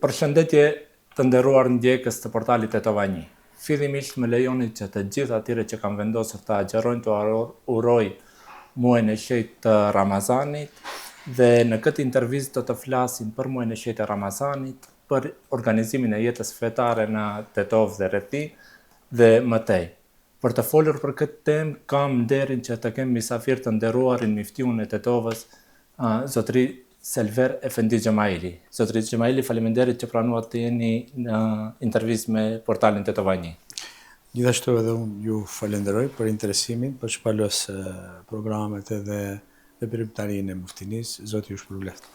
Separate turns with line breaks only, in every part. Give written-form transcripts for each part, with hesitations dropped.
Përshëndetje të nderuar ndjekës të portalit Tetova1. Fillimisht më lejoni që të gjithë atyre që kanë vendosur të agjerojnë të uroj muajin e shenjtë të Ramazanit dhe në këtë intervistë do të flasim për muajin e shenjtë të Ramazanit, për organizimin e jetës fetare në Tetovë dhe rreth tij dhe më tej. Për të folur për këtë temë kam nderin që të kem mysafir të nderuarin miftiun e Tetovës, zotëri Selver Efendi Xhemaili. Zotëri Xhemaili, faleminderit që pranuat të jeni në intervistë me portalin Tetova1.
Gjithashtu edhe unë ju falenderoj për interesimin, për shpalos programet edhe veprimtarinë e muftinisë, Zoti ju shpërblet.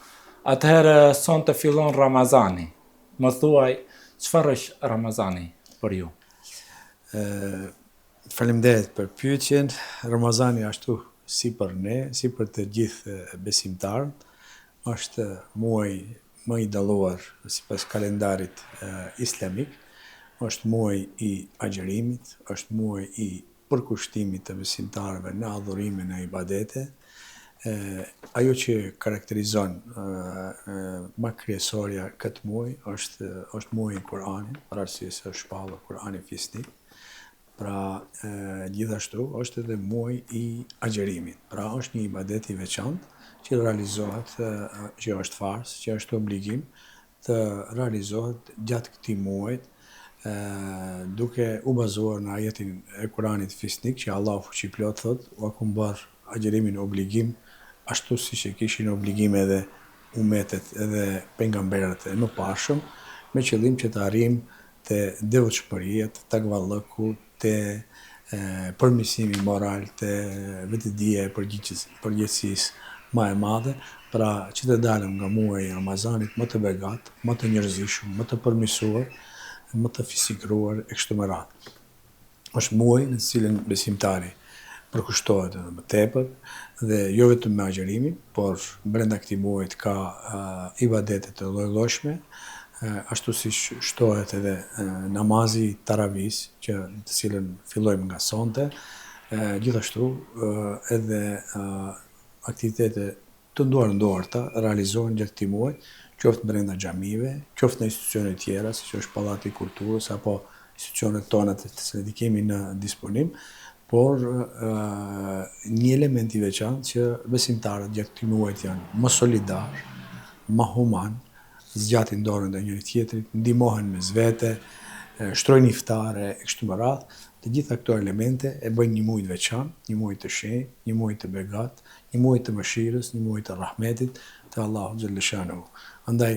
Atëherë son të fillon Ramazani. Më thuaj, çfarë është Ramazani për ju?
Faleminderit për pyetjen. Ramazani ashtu si për ne, si për të gjithë besimtarët, është muaj më i dalluar sipas kalendarit islamik, është muaj i agjerimit, është muaj i përkushtimit të besimtarëve në adhurime në ibadete. Ajo që karakterizon më kryesorja këtë muaj është muaji i Kuranit, për arsye se është shpallur Kurani fisnik. Pra gjithashtu është edhe muaj i agjerimit. Pra është një ibadet i veçantë që realizohet, që është fars, që është obligim të realizohet gjatë këtij muajit, duke u bazuar në ajetin e Kuranit fisnik që Allahu fuqiplot thotë: "Wa kum bar agjerimin obligim", ashtu siç e kishin obligim edhe umetet edhe pejgamberët e mëparshëm, me qëllim që të arrijmë te devotshmëria, te takvallëku, te përmirësimi moral, te vetëdia e përgjegjësisë më e madhe, pra që të dalëm nga muaji i Ramazanit më të begat, më të njerëzishëm, më të përmirësuar, më të fisikruar e kështu me radhë. Është muaj në cilin besimtari përkushtohet edhe më tepër dhe jo vetëm me agjerimin, por brenda këtij muajit ka ibadete të lloj-llojshme, ashtu si shtohet edhe namazi Taravis, të cilën fillojmë nga sonte, gjithashtu edhe aktivitete të nduarta realizohen gjatë këtij muaji, qoftë brenda xhamive, qoftë në institucione tjera, siç është Pallati i Kulturës apo institucionet tona të cilat i kemi në disponim, por një element i veçantë që besimtarët gjatë këtij muaji janë më solidar, më human, zgjatin dorën ndaj njëri tjetrit, ndihmohen mes vete, shtrojnë iftare e kështu me radhë. Të gjitha këto elemente e bëjnë një muaj të veçantë, një muaj të shenjtë, një muaj të begat, një muaj të mëshirës, një muaj të rahmetit të Allahu xhalla shanuhu. Andaj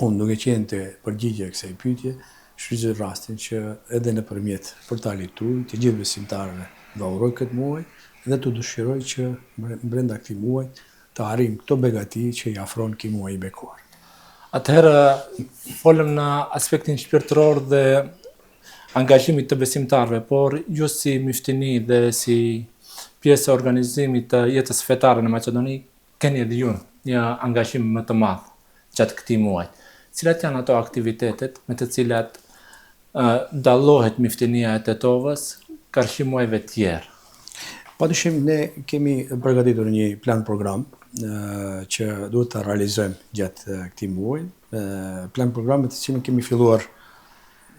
unë duke qenë të përgjigje kësaj pyetje, shfrytëzoj rastin që edhe nëpërmjet portalit tuaj të gjithë besimtarëve do uroj këtë muaj dhe të dëshiroj që brenda këtij muaji të arrijmë këto begati që i afron ky muaj i bekuar.
Atëherë folëm në aspektin shpirtëror dhe angazhimit të besimtarëve, por ju si myftini dhe si pjesë e organizimit të jetës fetare në Maqedoni, keni edhe ju një angazhim më të madh gjatë këtij muaji. Cilat janë ato aktivitetet me të cilat dallohet myftinia e Tetovës karshi muajve tjerë?
Padyshim ne kemi përgatitur një plan program që duhet të realizojmë gjatë këtij muaji. Plan programe të cilin kemi filluar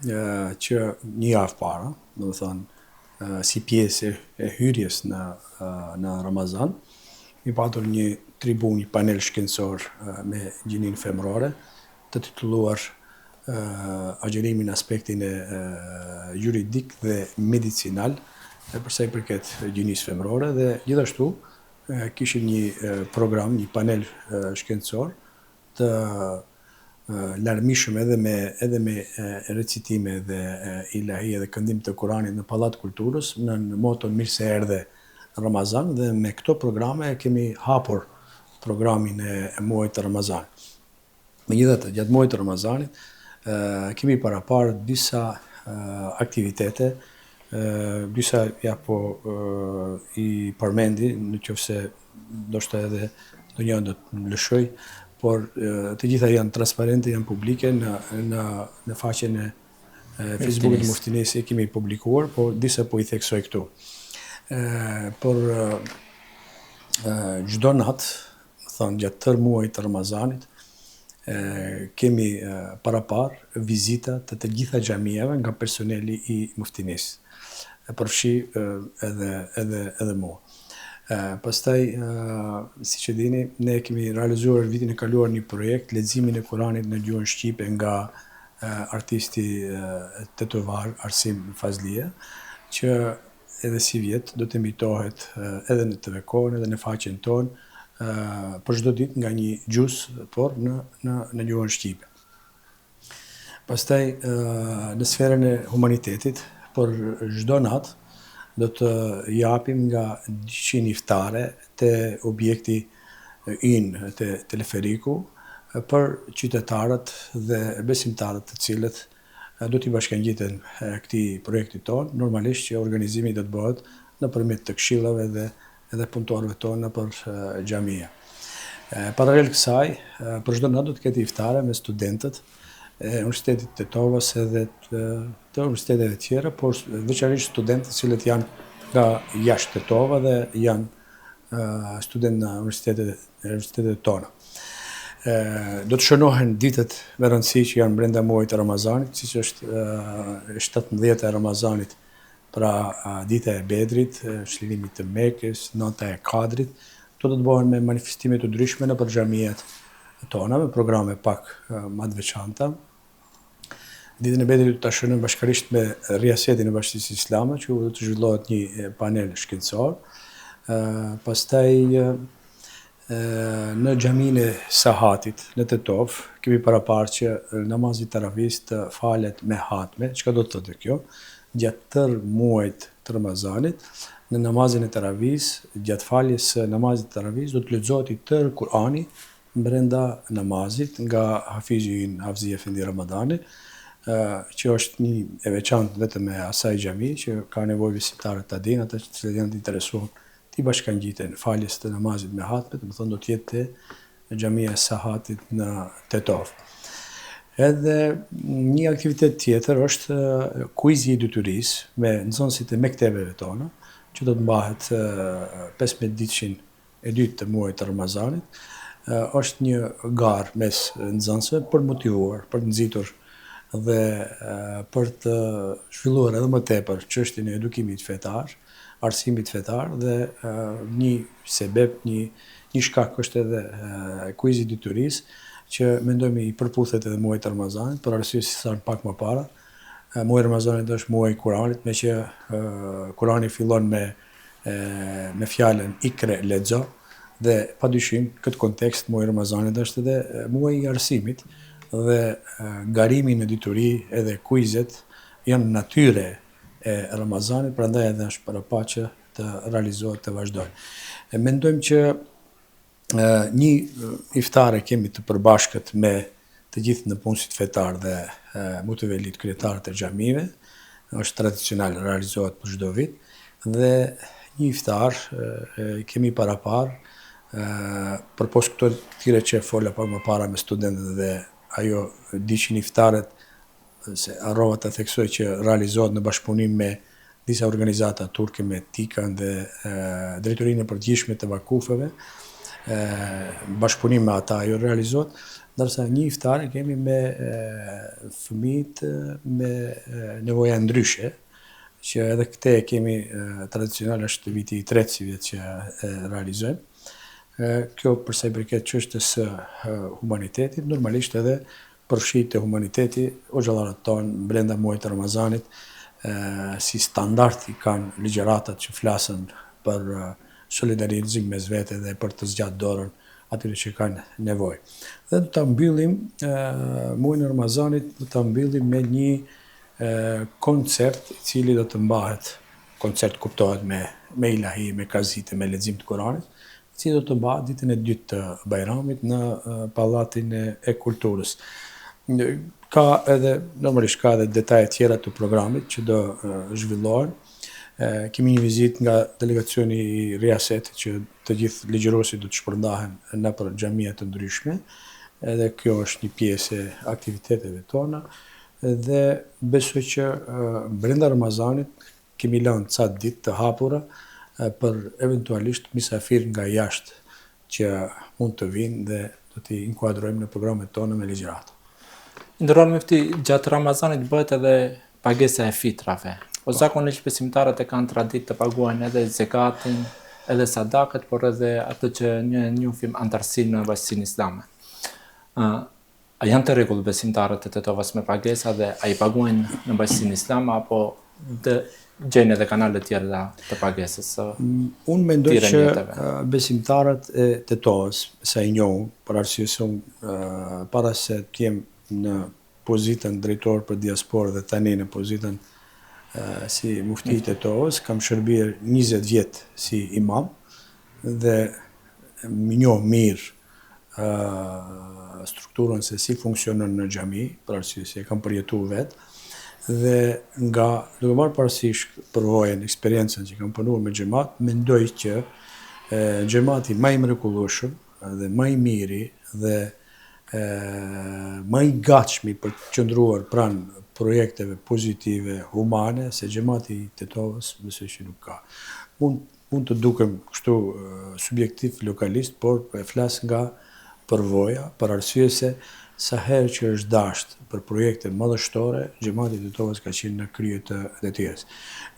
që një javë para, domethënë si pjesë e hyrjes në Ramazan, kemi patur një tribunë, një panel shkencor me gjininë femrore, të titulluar agjerimi në aspektin e juridik dhe medicinal, për sa i përket gjinisë femrore, dhe gjithashtu kishim një program, një panel shkencor të larmishëm edhe me recitime dhe ilahi dhe këndim të Kuranit në Pallat Kulturës, në moton mirë se erdhe Ramazan, dhe me këto programe kemi hapur programin e muajit të Ramazanit. Megjithatë, gjatë muajit të Ramazanit kemi paraparë disa aktivitete, disa i përmendi, nëse ndoshta edhe ndonjë do të lëshoj, por të gjitha janë transparente, janë publike në faqen e Facebookit të muftinisë, kemi publikuar, por disa po i theksoj këtu. Por çdo natë, thonë gjatë tërë muajit të Ramazanit, kemi parapar vizita të gjitha xhamive nga personeli i muftinisë. Përfshi edhe mua. Pastaj, siç e dini, ne kemi realizuar vitin e kaluar një projekt leximin e Kuranit në gjuhën shqipe nga artisti tetovar Arsim Fazlia, që edhe si vjet do të emitohet edhe në TV-kon edhe në faqen tonë për çdo ditë nga një gjus, por në gjuhën shqipe. Pastaj, në sferën e humanitetit, për çdo natë do të japim nga 200 iftare te objekti ynë te teleferiku për qytetarët dhe besimtarët të cilët do t'i bashkangjiten këtij projekti tonë, normalisht që organizimi do të bëhet nëpërmjet të këshillave edhe punëtorëve tonë nëpër xhamia. Paralel kësaj, për çdo natë do të ketë iftare me studentët e Universitetit Tetovës edhe të universiteteve tjera, por veçanërisht studentët cilët janë nga jashtë Tetova dhe janë studentë në universitetet tona. Do të shënohen ditët me rëndësi që janë brenda muajit të Ramazanit, siç është 17 e Ramazanit, pra dita e Bedrit, çlirimit të Mekës, nota e Kadrit, do të bëhen me manifestime të ndryshme nëpër xhamiat tona, me programe pak më të veçanta. Ditën e Bedrit do ta shënojmë bashkërisht me riasetin e Bashkisë Islame, që do të zhvillohet një panel shkencor. Pastaj në xhaminë e Sahatit në Tetov kemi paraparë që namazi i Taravis të falet me hatme. Çka do të thotë kjo? Gjatë tërë muajit të Ramazanit, në namazin e Taravis, gjatë faljes së namazit të Taravis, do të lexohet i tërë Kurani brenda namazit nga hafizi ynë Hafzi Efendi Ramadani, që është një e veçantë vetëm e asaj xhami, që ka nevojë besimtarët ta dinë, ata që janë të interesuar t'i bashkangjiten faljes të namazit me hatme, domethënë do të jetë te xhamia e Sahatit në Tetov. Edhe një aktivitet tjetër është kuizi i detyrisë me nxënësit e mektebeve tona, që do të mbahet 15 ditëshin e dytë të muajit të Ramazanit. Është një garë mes nxënësve për motivuar, për nxitur dhe për të zhvilluar edhe më tepër çështjen e edukimit fetar, arsimit fetar, dhe një sebeb, një shkak është edhe kuizi i detyrisë, që mendojmë i përputhet edhe muajit të Ramazanit, për arsye se sa pak më para. Muaji i Ramazanit është muaji i Kuranit, me që Kurani fillon me fjalën ikre, lexo, dhe padyshim këtë kontekst muaji i Ramazanit është edhe muaji i arsimit, dhe garimi në dituri edhe kuizet janë natyre e Ramazanit, prandaj edhe është parapaqe të realizohet, të vazhdojë. Mendojmë që një iftare kemi të përbashkët me të gjithë nëpunësit fetar dhe mutevelit kryetarët e xhamive, është tradicional, realizohet për çdo vit, dhe një iftar kemi parapar përposh këtyre që fola pak më para me studentët dhe ajo 200 iftaret, se harrova të theksoj që realizohet në bashkëpunim me disa organizata turke, me TIKA-n dhe Drejtorinë e Përgjithshme të Vakufeve, bashkëpunim me ata ajo realizohet, ndërsa një iftare kemi me fëmijët me nevoja ndryshe, që edhe këte kemi tradicional, është viti i tretë si vjet që realizojmë. Kjo përsa i përket çështjes së humanitetit, normalisht edhe përfshihet te humaniteti, hoxhallarët tonë brenda muajit të Ramazanit, si standard i kanë ligjëratat që flasën për solidarizim mes vete dhe për të zgjatë dorën atyre që kanë nevojë. Dhe do ta mbyllim muajin e Ramazanit, do ta mbyllim me një koncert i cili do të mbahet, koncert kuptohet me ilahi, me kazite, me lexim të Kuranit, si do të mbahet ditën e dytë të Bajramit në Pallatin e Kulturës. Normalisht ka edhe detaje tjera të programit që do zhvillohen. Kemi një vizitë nga delegacioni i riasetit, që të gjithë ligjërosit do të shpërndahen nëpër xhamia të ndryshme, edhe kjo është një pjesë e aktiviteteve tona, dhe besoj që brenda Ramazanit kemi lënë ca ditë të hapura për eventualisht misafir nga jashtë që mund të vinë dhe do do t'i inkuadrojmë në programet tona me ligjëratë.
Nderuar mufti, gjatë Ramazanit bëhet edhe pagesa e fitrave. Po zakonisht besimtarët e kanë traditë të paguajnë edhe zekatin, edhe sadakët, por edhe atë që njohim antarësinë në bashkinë islame. A janë të rregull besimtarët e tetovës me pagesa dhe a i paguajnë në bashkinë islame apo gjejnë edhe kanale tjera të pagesës?
Unë mendoj që besimtarët e tetovës, sa i njohun, për arsye se unë para se të jem në pozitën drejtor për diasporë dhe tani në pozitën si mufti i tetovës, kam shërbyer 20 vjet si imam dhe më njoh mirë strukturën se si funksionon në xhami, për arsye se e kam përjetuar vetë, dhe nga duke marrë parasysh përvojën, eksperiencën që kam punuar me xhamat, mendoj që xhamati më i mrekullueshëm dhe më i miri dhe më i gatshmi për të qëndruar pranë projekteve pozitive, humane, se xhamati i tetovës besoj që nuk ka. Mund të dukem kështu subjektiv lokalist, por e flas nga përvoja, për arsye se sa herë që është dashur për projekte madhështore, xhamati i tetovës ka qenë në krye të detyrës.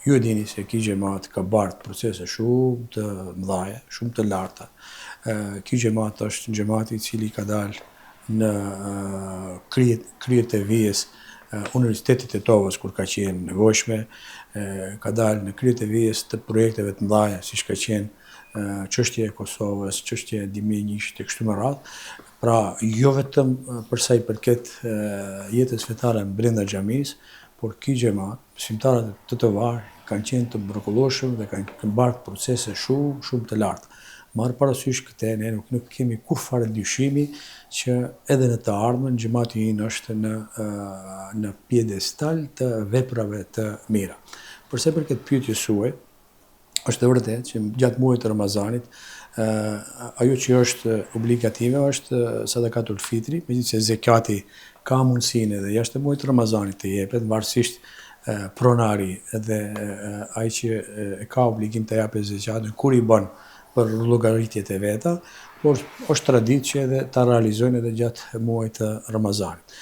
Ju e dini se ky xhamat ka bartë procese shumë të mëdha, shumë të larta. Ky xhamat është xhamati i cili ka dalë në kryet e vijës Universitetit të Tetovës, kur ka qenë nevojshme, ka dalë në kryet e vijës të projekteve të mëdha, siç ka qenë çështja e Kosovës, çështja e dimjenjisht e kështu me radhë. Pra, jo vetëm për sa i përket jetës fetare brenda xhamisë, por ky xhamat, besimtarët e tetovar kanë qenë të mrekullueshëm dhe kanë bartë procese shumë të larta. Marrë parasysh këtë, ne nuk kemi kurrfarë dyshimi që edhe në të ardhmen xhamati ynë është në piedestal të veprave të mira. Përsa i përket pyetjes suaj, është e vërtetë që gjatë muajit të Ramazanit ajo që është obligative është sadakatul fitri, megjithëse zekati ka mundësinë edhe jashtë muajit të Ramazanit të jepet, varësisht pronari dhe ai që ka obligim të japë zekatin kur i bën për llogaritjet e veta, por është traditë që edhe ta realizojnë edhe gjatë muajit të Ramazanit.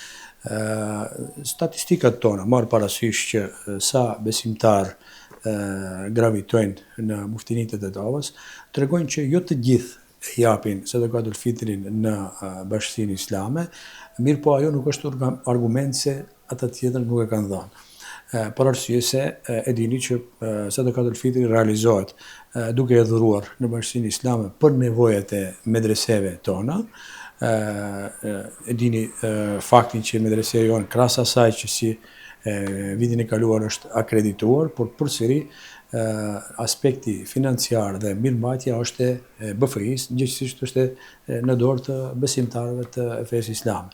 Statistikat tona marr parasysh që sa besimtar gravitojnë në muftinitë të tetovës, tregojnë që jo të gjithë japin sadakatul fitrin në bashkinë islame, mirë po ajo nuk është argument se ata tjetër nuk e kanë dhënë. Për arsye se e dini që sadakatul fitri realizohet duke e dhuruar në bashkinë islame për nevojat e medreseve tona. E dini faktin që medreseja jonë krahas asaj që si vitin e kaluar është akredituar, por përsëri aspekti financiar dhe mirëmbajtja është e BFI-s, gjithsesi është në dorë të besimtarëve të fesë islame.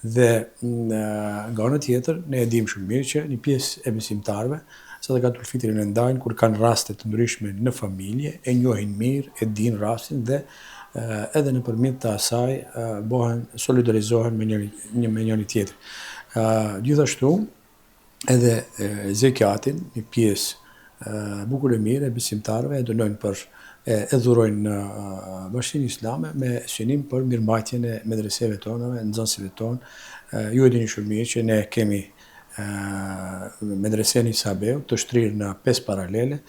Dhe nga ana tjetër, ne e dimë shumë mirë që një pjesë e besimtarëve sadakatul fitrin e ndajnë kur kanë raste të ndryshme në familje, e njohin mirë, e dinë rastin dhe edhe nëpërmjet të asaj solidarizohen me njëri tjetrin. Gjithashtu, edhe zekatin, një pjesë bukur e mirë e besimtarëve e dënojnë për e dhurojnë në bashkinë islame me synim për mirëmbajtjen e medreseve tonave, nxënësve tonë. Ju e dini shumë mirë që ne kemi medresen Isabeu të shtrirë në 5 paralele,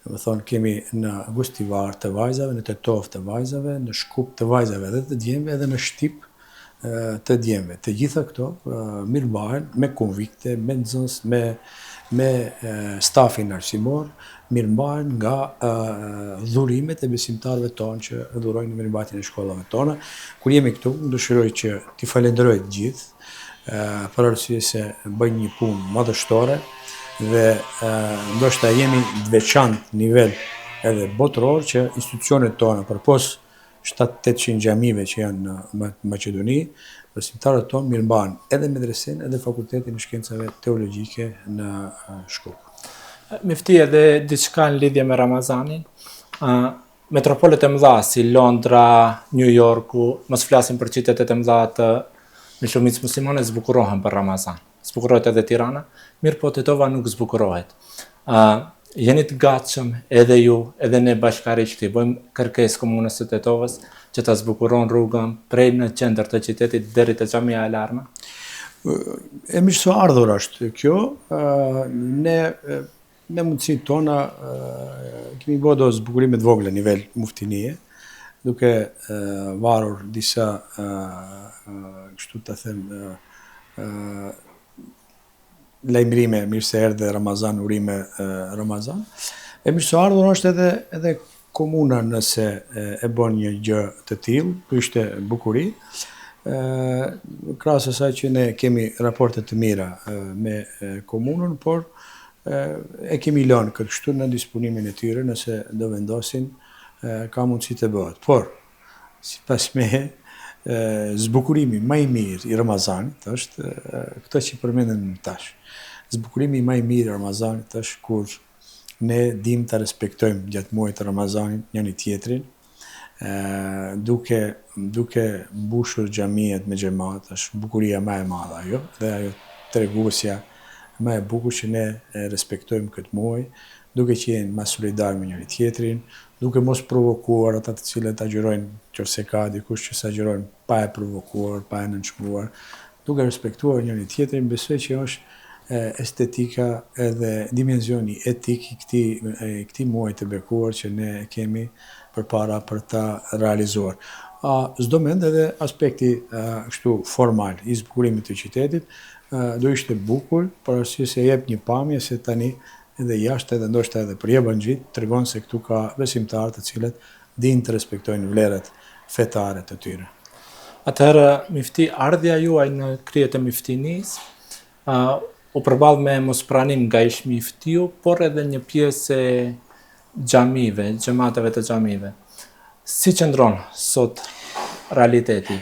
do të thonë kemi në Gustivar të vajzave, në Tetov të vajzave, në Shkup të vajzave dhe të djemve, edhe në Shtip të djemve. Të gjitha këto mirëmbahen me konvikte, me nxënës, me stafin arsimor, mirëmbahen nga dhurimet e besimtarëve tonë që dhurojnë në mirëmbajtjen e shkollave tona. Kur jemi këtu, dëshiroj që t'i falenderoj të gjithë, për arsye se bëjnë një punë madhështore dhe ndoshta jemi në veçantë nivel edhe botëror që institucionet tona përpos 700-800 xhamive që janë në Maqedoni, besimtarët tonë mirëmbahen edhe medresen edhe fakultetin e shkencave teologjike në Shkup.
Mifti edhe diçka në lidhje me Ramazanin, metropolet e mëdha si Londra, New Yorku, mos flasim për qytetet e mëdha të me shumicë muslimane zbukurohen për Ramazan. Zbukurohet edhe Tirana, mirë po Tetova nuk zbukurohet. Jeni të gatshëm edhe ju, edhe ne bashkërisht i bëjmë kërkesë komunës së Tetovës që ta zbukuron rrugën prej në qendër të qytetit deri te xhamia e larme?
E mirësuardhur është kjo. Ne me mundësitë tona kemi bërë do zbukurime të vogla nivel muftinie, duke varur disa kështu ta them lajmërime mirë se erdhe Ramazan, urime Ramazan. E mirësuardhur është edhe komuna nëse e bën një gjë të tillë, kjo ishte bukuri. Krahas asaj që ne kemi raporte të mira me komunën, por e kemi lënë këtë kështu në disponimin e tyre, nëse do vendosin ka mundësi të bëhet. Por, sipas meje, zbukurimi më i mirë i Ramazanit është këtë që përmendëm tash. Zbukurimi më i mirë i Ramazanit është kur ne dim të respektojmë gjatë muajit të Ramazanit njëri tjetrin, duke mbushur xhamiet me xhamat, është bukuria më e madhe ajo, dhe ajo treguesja më e bukur që ne respektojmë këtë muaj, duke qenë më solidar me njëri tjetrin, duke mos provokuar ata të cilët agjërojnë, nëse ka dikush që s'agjërojnë pa e provokuar, pa e nënçmuar, duke respektuar njëri tjetrin, besoj që është estetika edhe dimensioni etik i këtij muaji të bekuar që ne kemi përpara për ta realizuar. S'do mend edhe aspekti kështu formal i zbukurimit të qytetit do ishte bukur, por arsye se jep një pamje se tani edhe jashtë edhe ndoshta edhe për Jebanxhit tregon se këtu ka besimtarë të cilët dinë të respektojnë vlerat fetare të tyre.
Atëherë, mifti, ardhja juaj në kryet e miftinisë u përball me mospranim nga ish miftiu, por edhe një pjesë e xhamive, xhamateve të xhamive. Si qëndron sot realiteti?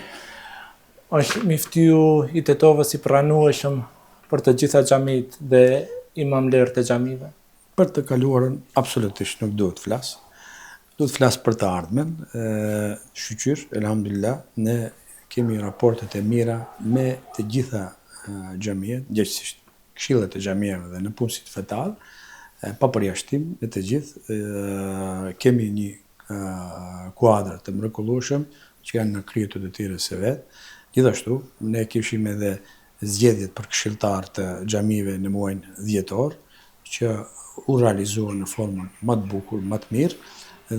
Është miftiu i Tetovës i pranueshëm për të gjitha xhamit dhe imamlerët e xhamive?
Për të kaluarën absolutisht nuk duhet flas. Duhet flas për të ardhmen. Shqyr, elhamdulillah, ne kemi raportet e mira me të gjitha xhamiet, gjithsesi këshillet e xhamieve dhe në punësit fetar, pa përjashtim me të gjithë, kemi një kuadër të mrekullueshëm që janë në kryetet e tyre së vet. Gjithashtu, ne kishim edhe zgjedhjet për këshilltar të xhamive në muajin dhjetor, që u realizuan në formën më të bukur, më të mirë,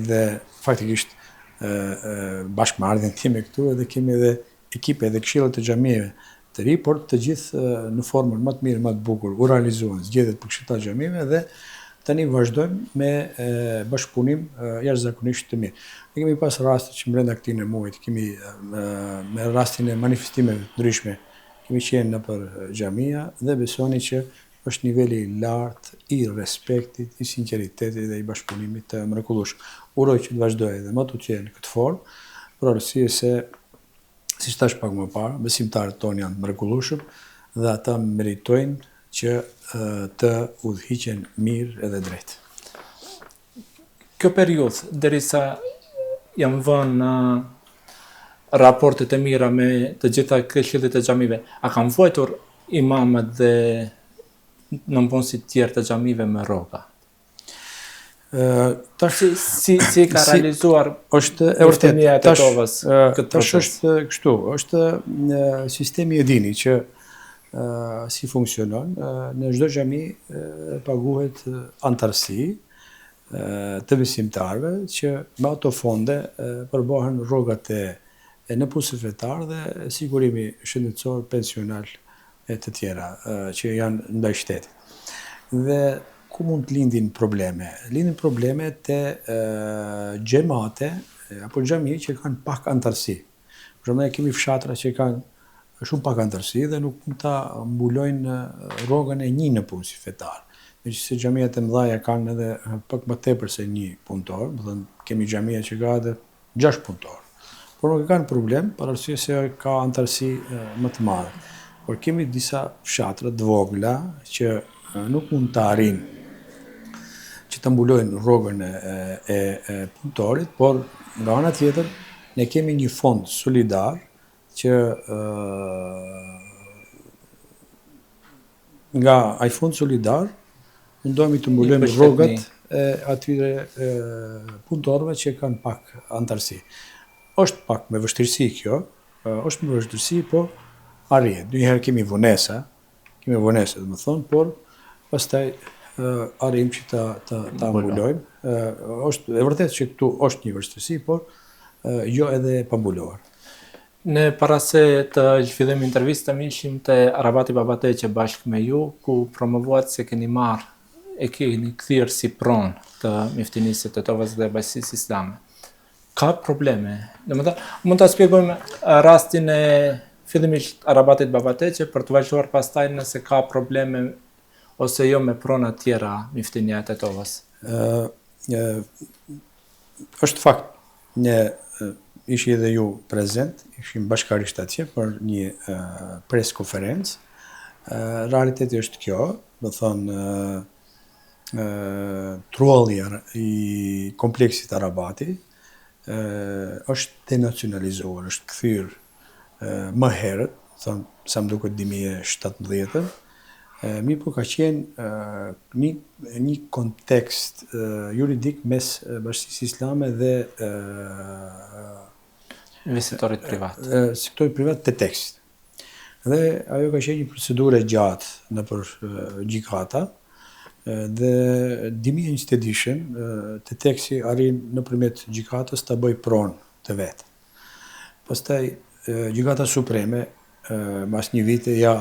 dhe faktikisht bashkë me ardhjen time këtu edhe kemi edhe ekipe dhe këshillet e xhamive të ri, por të gjithë në formën më të mirë, më të bukur, u realizuan zgjedhjet për këshilltar të xhamive dhe tani vazhdojmë me bashkëpunim jashtëzakonisht të mirë. Ne kemi pas raste që brenda këtij muajit kemi me rastin e manifestimeve të ndryshme kemi qenë nëpër xhamia dhe besoni që është niveli i lartë i respektit, i sinqeritetit dhe i bashkëpunimit të mrekullueshëm. Uroj që të vazhdojë edhe më tutje në këtë formë, për arsye se, siç thash pak më parë, besimtarët tonë janë të mrekullueshëm dhe ata meritojnë që të udhëhiqen mirë edhe drejt.
Kjo periudhë, derisa janë vënë raportet e mira me të gjitha këshillit e xhamive, a kanë vuajtur imamët dhe nënpunësit tjerë të xhamive me rroga? Si ka realizuar
është e vërtetë
Tetovës këtë
tash
proces?
është kështu, është sistemi e dini që si funksionon. Në çdo xhami paguhet antarësi të besimtarëve që me ato fonde përbohen rrogat e nëpunësve fetar dhe sigurimi shëndetësor, pensional e të tjera që janë ndaj shtetit. Dhe ku mund të lindin probleme? Lindin probleme te xhamate apo xhami që kanë pak antarësi. Për shembull, ne kemi fshatra që kanë shumë pak antarësi dhe nuk mund ta mbulojnë rrogën e një nëpunësi fetar. Megjithëse xhamiat e mëdha kanë edhe pak më tepër se një punëtor, do të thënë kemi xhamia që ka edhe 6 punëtor. Por nuk kanë problem, për arsye se ka antarësi më të madhe. Por kemi disa fshatra të vogla që nuk mund të arrijnë që të mbulojnë rrogën e punëtorit, por nga ana tjetër ne kemi një fond solidar që nga ai fond solidar mundohemi të mbulojmë rrogat e atyre punëtorëve që kanë pak antarësi. është pak me vështirësi kjo, është me vështirësi, po arrihet. Njëherë kemi vonesa, dhe më thonë, por pastaj arrim që ta mbulojmë. Është e vërtet që këtu është një vështirësi, por jo edhe e pambuloar.
Në para se të fillim intervistën ishim te Arabati Babatëqe bashkë me ju, ku promovuat se keni kthyer si pronë të Miftinisë së Tetovës dhe Bashkisë Islame. Ka probleme? Domethënë, mund ta shpjegojmë rastin e fillimisht Arabatit Babatëqe për të vazhduar pastaj nëse ka probleme ose jo me prona tjera Miftinia e Tetovës.
Është fakt, ishi edhe ju prezent, ishim bashkarisht atje për një pres konferencë. Realiteti është kjo, do thonë truallja i kompleksit Arabati është denacionalizuar, është kthyer më herët, thonë sa më duket 2017, mi po ka qenë një kontekst juridik mes Bashkisë Islame dhe
Investitorit privat.
Sektorit privat të tekstit. Dhe ajo ka qenë një procedurë e gjatë nëpër gjykata, dhe 2021 të teksti arrin nëpërmjet gjykatës ta bëj pronë të vet. Pastaj gjykata supreme mas një viti ja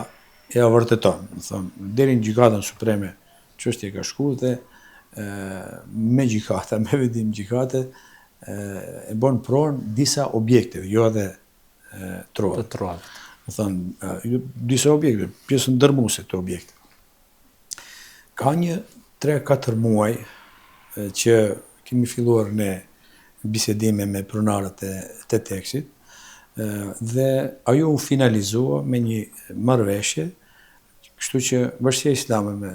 vërteton, do thonë, deri në gjykatën supreme çështja ka shkuar dhe me vendim gjykate e bën pronë disa objekteve, jo edhe truallit. Do thonë, disa objekte, pjesën dërmuese të objekteve. Ka një 3-4 muaj që kemi filluar ne bisedime me pronarët e tekstit, dhe ajo u finalizua me një marrëveshje, kështu që Bashkia Islame me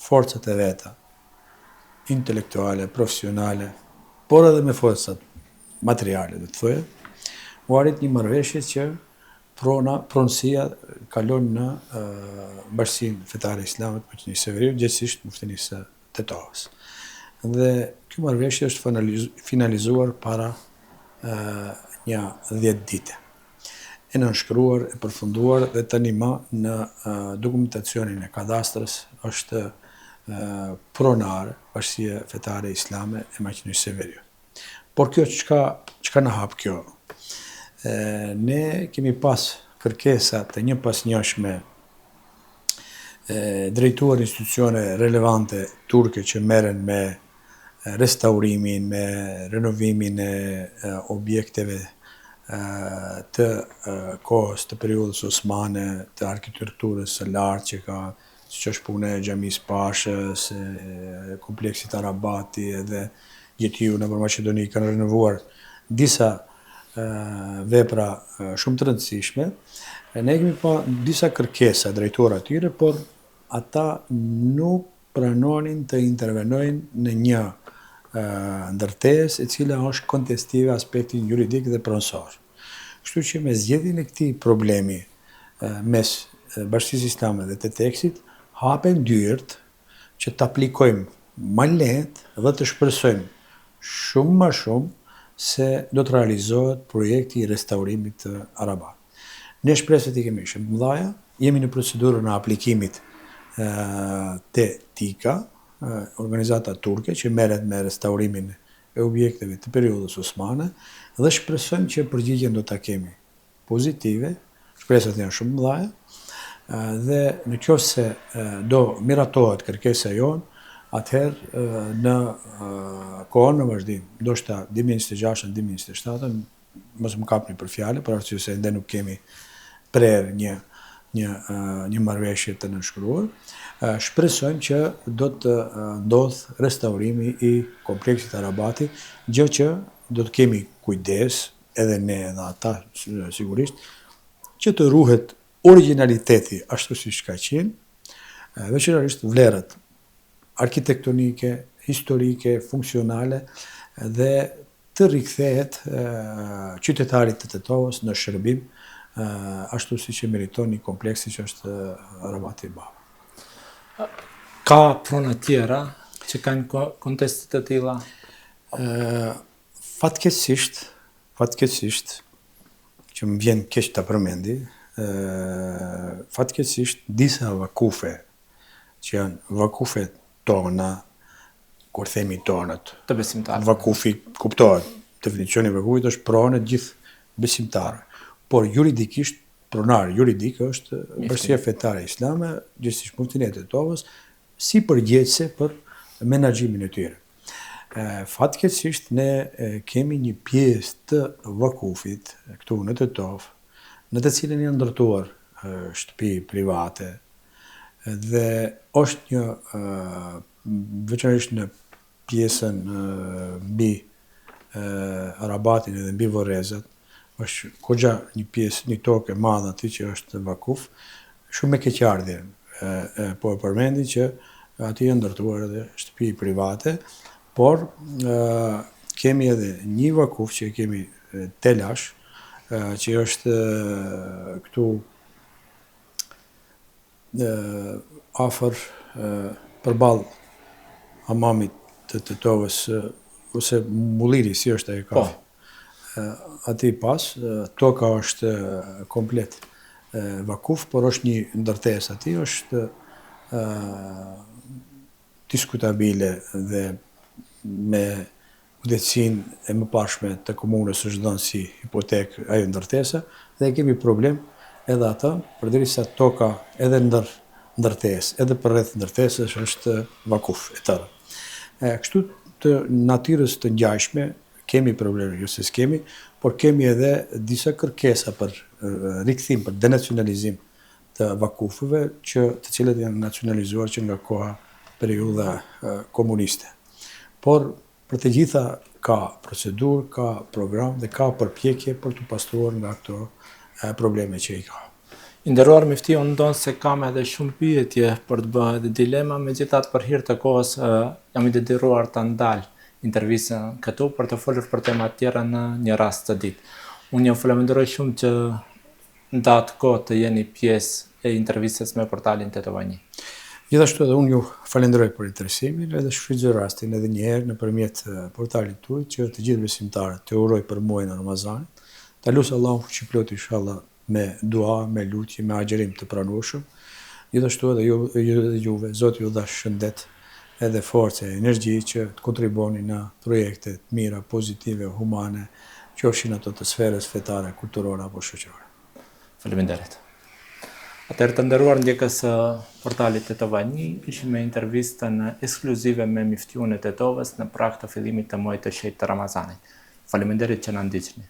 forcat e veta, intelektuale, profesionale, por edhe me forcat materiale, do të thoje, u arrit një marrëveshje që pronësia kalon në Bashkinë Fetare Islame të Maqedonisë së Veriut, gjithsesi Muftinisë së Tetovës. Dhe kjo marrëveshje është finalizuar para një 10 dite. E nënshkruar, e përfunduar dhe tani më në dokumentacionin e kadastrës është pronar Bashkia Fetare Islame e Maqedonisë së Veriut. Por kjo çka na hap kjo? Ne kemi pas kërkesa të një pas njëshme drejtuar institucione relevante turke që merren me restaurimin, me renovimin e objekteve të kohës të periudhës osmane, të arkitekturës së lartë që ka, siç është puna e Xhamisë Pashës, kompleksit Arabati edhe Gjetiu nëpër Maqedoni kanë renovuar disa vepra shumë të rëndësishme. Ne kemi pa disa kërkesa drejtuar atyre, por ata nuk pranonin të intervenojnë në një ndërtesë e cila është kontestive aspektin juridik dhe pronësor. Kështu që me zgjedhjen e këtij problemi mes Bashkisë Islame dhe të tekstit, hapen dyert që të aplikojmë më lehtë dhe të shpresojmë shumë më shumë se do të realizohet projekti i restaurimit të Arabat. Ne shpresat i kemi shumë mëdha, jemi në procedurën e aplikimit te TIKA, organizata turke që merret me restaurimin e objekteve të periudhës osmane, dhe shpresojmë që përgjigjen do ta kemi pozitive, shpresat janë shumë mëdha, dhe në qoftë se do miratohet kërkesa jonë, atëherë në kohën në vazhdim, ndoshta 2026-2027, mos më kapni për fjalë, për arsye se ende nuk kemi prerë një marrëveshje të nënshkruar, shpresojmë që do të ndodhë restaurimi i kompleksit Arabati, gjë që do të kemi kujdes, edhe ne edhe ata sigurisht, që të ruhet originaliteti ashtu siç ka qenë, veçanërisht vlerat arkitektonike, historike, funksionale dhe të rikthehet qytetarit të Tetovës në shërbim ashtu siç e meriton një kompleksi që është Arabati Baba.
Ka prona tjera që kanë konteste të tilla?
Fatkeqësisht fatkeqësisht, që më vjen keq ta përmendi, fatkeqësisht disa vakufe, që janë vakufe tona, kur themi tonët,
Të besimtarëve.
vakufi kuptohet, definicioni i vakufit është pronë e gjithë besimtarëve. Por juridikisht, pronari juridik është Bashkia Fetare Islame, gjithsesi Muftinia e Tetovës, si përgjegjëse për menaxhimin e tyre. Fatkeqësisht ne kemi një pjesë të vakufit këtu në Tetovë, në të cilën janë ndërtuar shtëpi private dhe është një veçanërisht në pjesën mbi Arabatin edhe mbi Vorrezat, është goxha një pjesë, një tokë e madhe aty që është vakuf, shumë me keqardhje. Po e përmendi që aty janë ndërtuar edhe shtëpi private, por kemi edhe një vakuf që kemi Telash, që është këtu afër përballë hamamit të Tetovës, ose Mulliri, si është ai kafe. Aty pas, toka është komplet vakuf, por është një ndërtesë aty, është diskutabile dhe me udhëtësinë e mëparshme të komunës është dhënë si hipotekë ajo ndërtesa, dhe kemi problem edhe ata, përderisa toka edhe ndërtesë, edhe përreth ndërtesës është vakuf e tërë. Kështu të natyrës të ngjashme, kemi probleme, jo se s'kemi, por kemi edhe disa kërkesa për rikthim, për denacionalizim të vakufëve, të cilët janë nacionalizuar që nga koha periudha komuniste. Por për të gjitha ka procedurë, ka program dhe ka përpjekje për të pastruar nga këto probleme që i ka.
I nderuar mufti, unë ndonë se kam edhe shumë pyetje për të bërë dhe dilema, megjithatë për hir të kohës jam i detyruar të ndal intervistën këtu për të folur për tema tjera në një rast të ditë. Unë ju falenderoj shumë që ndatë kohë të jeni pjesë e intervistës me portalin Tetovani.
Gjithashtu edhe unë ju falenderoj për interesimin edhe shfrytëzoj rastin edhe një herë nëpërmjet portalit tuaj që të gjithë besimtarët të uroj për muajin e Ramazanit. Ta lusë Allahun fuqiplot inshallah me dua, me lutje, me agjerim të pranueshëm. Gjithashtu edhe juve, Zoti ju dhash shëndet edhe force, energji që të kontriboni në projekte të mira, pozitive, humane, qofshin ato të sferës fetare, kulturore apo shoqërore.
Faleminderit. Atëherë të nderuar ndjekës portalit Tetovani, ishim me intervistën ekskluzive me miftiun e Tetovës në prag të fillimit të muajit të shenjtë të Ramazanit. Faleminderit që na ndiqni.